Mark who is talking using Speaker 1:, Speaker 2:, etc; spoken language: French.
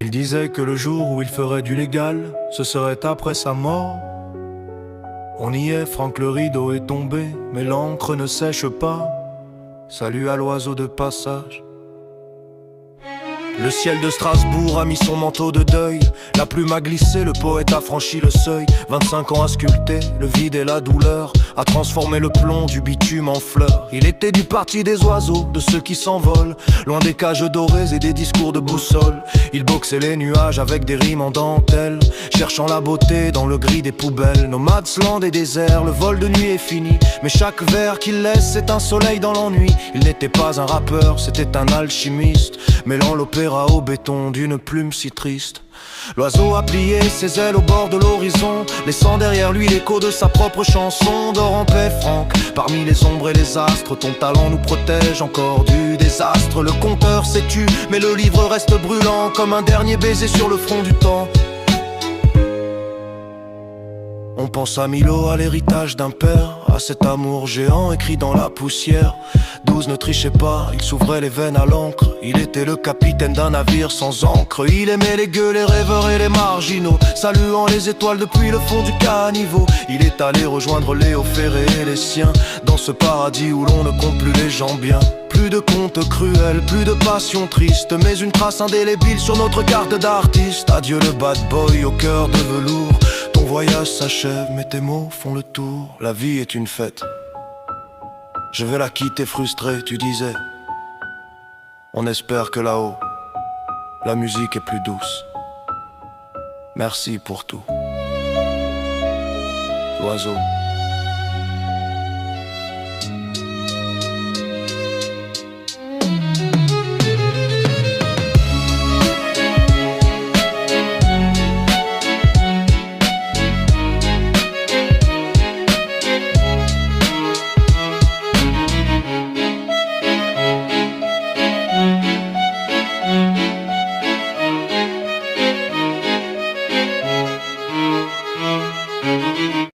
Speaker 1: Il disait que le jour où il ferait du légal, ce serait après sa mort. On y est, Franck, le rideau est tombé, mais l'encre ne sèche pas. Salut à l'oiseau de passage. Le ciel de Strasbourg a mis son manteau de deuil. La plume a glissé, le poète a franchi le seuil. 25 ans à sculpter, le vide et la douleur, a transformé le plomb du bitume en fleurs. Il était du parti des oiseaux, de ceux qui s'envolent, loin des cages dorées et des discours de boussole. Il boxait les nuages avec des rimes en dentelle, cherchant la beauté dans le gris des poubelles. Nomadsland et désert, le vol de nuit est fini, mais chaque vers qu'il laisse, c'est un soleil dans l'ennui. Il n'était pas un rappeur, c'était un alchimiste, mêlant l'opéra au béton d'une plume si triste. L'oiseau a plié ses ailes au bord de l'horizon, laissant derrière lui l'écho de sa propre chanson. Dors en paix, Franck, parmi les ombres et les astres, ton talent nous protège encore du désastre. Le compteur s'est tu, mais le livre reste brûlant, comme un dernier baiser sur le front du temps. On pense à Milo, à l'héritage d'un père, à cet amour géant écrit dans la poussière. 12 ne trichait pas, il s'ouvrait les veines à l'encre. Il était le capitaine d'un navire sans encre. Il aimait les gueux, les rêveurs et les marginaux, saluant les étoiles depuis le fond du caniveau. Il est allé rejoindre Léo Ferré et les siens, dans ce paradis où l'on ne compte plus les gens bien. Plus de contes cruels, plus de passion triste, mais une trace indélébile sur notre carte d'artiste. Adieu le bad boy au cœur de velours. Ton voyage s'achève, mais tes mots font le tour. La vie est une fête. Je vais la quitter frustré, tu disais. On espère que là-haut, la musique est plus douce. Merci pour tout. L'oiseau.